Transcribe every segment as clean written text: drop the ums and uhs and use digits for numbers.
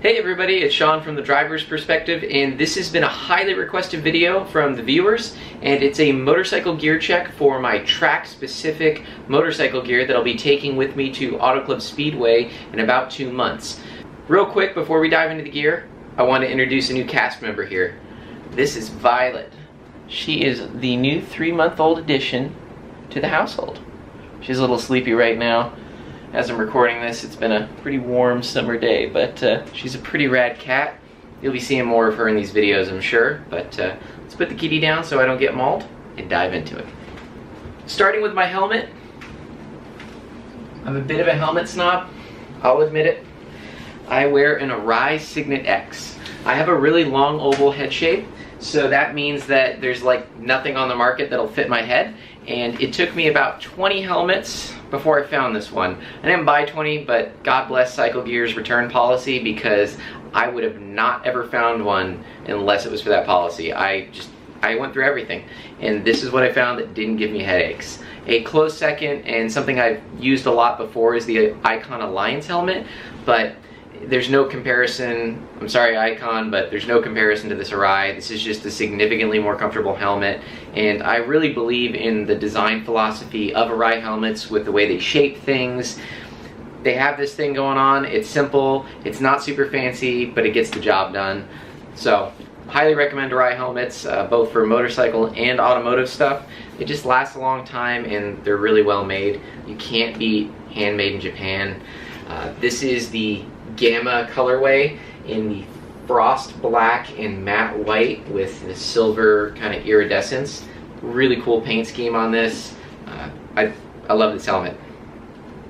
Hey everybody, it's Sean from the driver's perspective, and this has been a highly requested video from the viewers, and it's a motorcycle gear check for my track-specific motorcycle gear that I'll be taking with me to Auto Club Speedway in about 2 months. Real quick, before we dive into the gear, I want to introduce a new cast member here. This is Violet. She is the new 3-month-old addition to the household. She's a little sleepy right now. As I'm recording this, it's been a pretty warm summer day, but she's a pretty rad cat. You'll be seeing more of her in these videos, I'm sure, but let's put the kitty down so I don't get mauled and dive into it. Starting with my helmet. I'm a bit of a helmet snob, I'll admit it. I wear an Arai Signet-X. I have a really long oval head shape, so that means that there's like nothing on the market that'll fit my head, and it took me about 20 helmets before I found this one. I didn't buy 20, but God bless Cycle Gear's return policy, because I would have not ever found one unless it was for that policy. I went through everything, and this is what I found that didn't give me headaches. A close second, and something I've used a lot before, is the Icon Alliance helmet, but there's no comparison. I'm sorry, Icon, but there's no comparison to this Arai. This is just a significantly more comfortable helmet, and I really believe in the design philosophy of Arai helmets with the way they shape things. They have this thing going on. It's simple, it's not super fancy, but it gets the job done. So, highly recommend Arai helmets, both for motorcycle and automotive stuff. They just last a long time, and they're really well made. You can't beat handmade in Japan. This is the Gamma colorway in the frost black and matte white with the silver kind of iridescence. Really cool paint scheme on this. I love this helmet.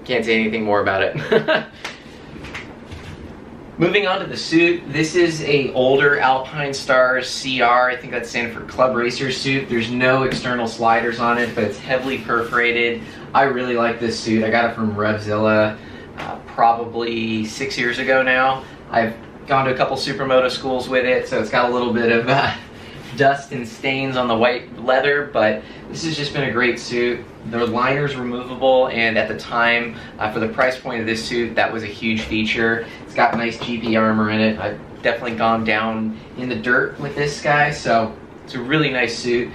Can't say anything more about it. Moving on to the suit, this is a older Alpinestars CR. I think that's standing for Club Racer suit. There's no external sliders on it, but it's heavily perforated. I really like this suit. I got it from Revzilla probably 6 years ago now. I've gone to a couple supermoto schools with it, so it's got a little bit of dust and stains on the white leather, but this has just been a great suit. The liner's removable, and at the time, for the price point of this suit, that was a huge feature. It's got nice GP armor in it. I've definitely gone down in the dirt with this guy, so it's a really nice suit.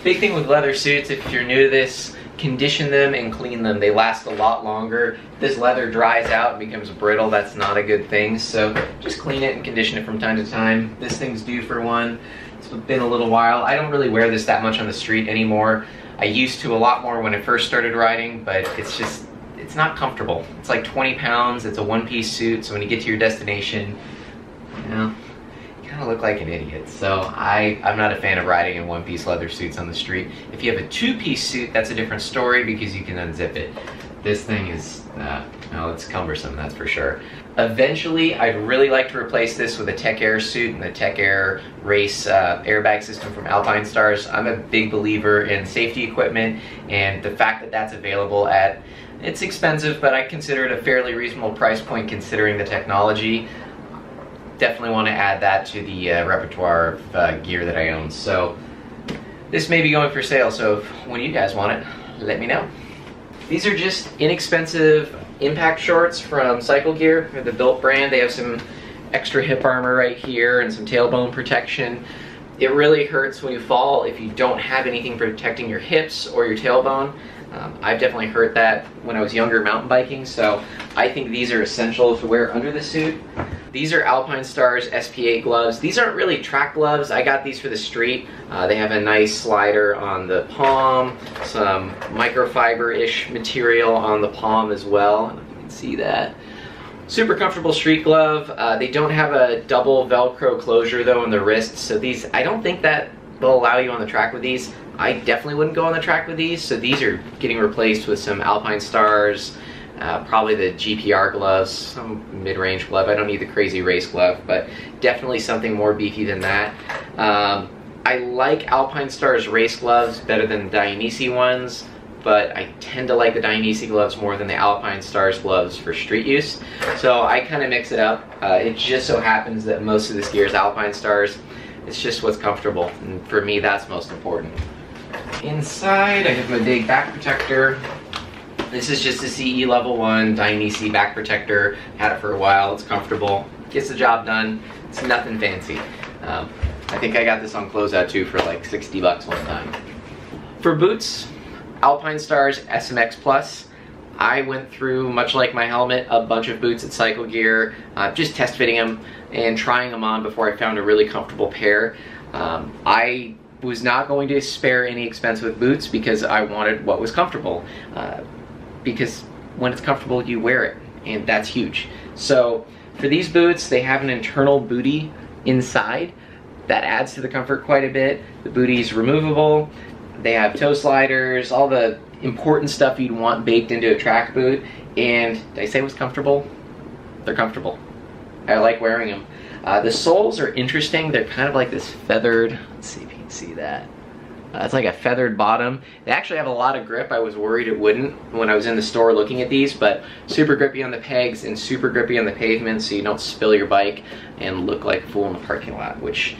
Big thing with leather suits, if you're new to this, condition them and clean them. They last a lot longer. This leather dries out and becomes brittle. That's not a good thing, so just clean it and condition it from time to time. This thing's due for one. It's been a little while. I don't really wear this that much on the street anymore. I used to a lot more when I first started riding, but it's not comfortable. It's like 20 pounds. It's a one-piece suit, so when you get to your destination, you know, kind of look like an idiot. So I'm not a fan of riding in one-piece leather suits on the street. If you have a two-piece suit, that's a different story because you can unzip it. This thing is, no, it's cumbersome, that's for sure. Eventually, I'd really like to replace this with a Tech Air suit and the Tech Air race airbag system from Alpinestars. I'm a big believer in safety equipment, and the fact that that's available at, it's expensive, but I consider it a fairly reasonable price point considering the technology. Definitely want to add that to the repertoire of gear that I own. So this may be going for sale, so when you guys want it, let me know. These are just inexpensive impact shorts from Cycle Gear, the Bilt brand. They have some extra hip armor right here and some tailbone protection. It really hurts when you fall if you don't have anything protecting your hips or your tailbone. I've definitely heard that when I was younger mountain biking, so I think these are essential to wear under the suit. These are Alpinestars SP8 gloves. These aren't really track gloves. I got these for the street. They have a nice slider on the palm, some microfiber-ish material on the palm as well. I don't know if you can see that. Super comfortable street glove. They don't have a double Velcro closure though on the wrists, so these, I don't think that they'll allow you on the track with these. I definitely wouldn't go on the track with these, so these are getting replaced with some Alpinestars, probably the GPR gloves, some mid-range glove. I don't need the crazy race glove, but definitely something more beefy than that. I like Alpinestars race gloves better than the Dainese ones, but I tend to like the Dainese gloves more than the Alpinestars gloves for street use. So I kind of mix it up. It just so happens that most of this gear is Alpinestars. It's just what's comfortable, and for me that's most important. Inside I have my big back protector. This is just a CE level 1 Dainese back protector. Had it for a while, it's comfortable. gets the job done. It's nothing fancy. I think I got this on closeout too for like 60 bucks one time. For boots, Alpinestars SMX Plus. I went through, much like my helmet, a bunch of boots at Cycle Gear, just test fitting them and trying them on before I found a really comfortable pair. I was not going to spare any expense with boots because I wanted what was comfortable. Because when it's comfortable, you wear it, and that's huge. So for these boots, they have an internal bootie inside. That adds to the comfort quite a bit. The bootie's removable. They have toe sliders, all the important stuff you'd want baked into a track boot. And did I say it was comfortable? They're comfortable. I like wearing them. The soles are interesting. They're kind of like this feathered, let's see if you can see that. It's like a feathered bottom. They actually have a lot of grip. I was worried it wouldn't when I was in the store looking at these, but super grippy on the pegs and super grippy on the pavement so you don't spill your bike and look like a fool in the parking lot, which,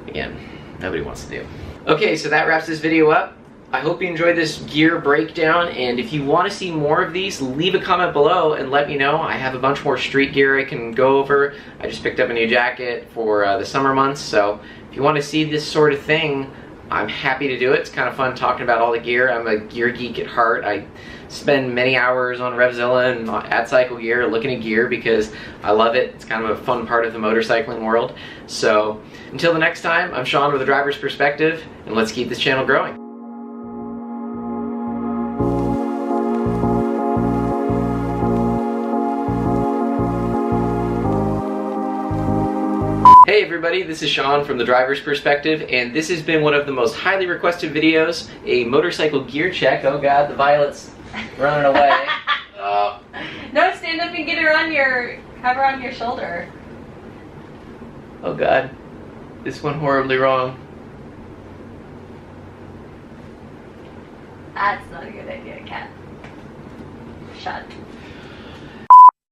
again, nobody wants to do. Okay, so that wraps this video up. I hope you enjoyed this gear breakdown, and if you want to see more of these, leave a comment below and let me know. I have a bunch more street gear I can go over. I just picked up a new jacket for the summer months, so if you want to see this sort of thing, I'm happy to do it. It's kind of fun talking about all the gear. I'm a gear geek at heart. I spend many hours on Revzilla and at Cycle Gear looking at gear because I love it. It's kind of a fun part of the motorcycling world. So until the next time, I'm Sean with a driver's perspective, and let's keep this channel growing. Hey everybody, this is Sean from The Driver's Perspective, and this has been one of the most highly requested videos, a motorcycle gear check. Oh god, the Violet's running away. Oh. No, stand up and get her on have her on your shoulder. Oh god, this went horribly wrong. That's not a good idea, Cat. Shut.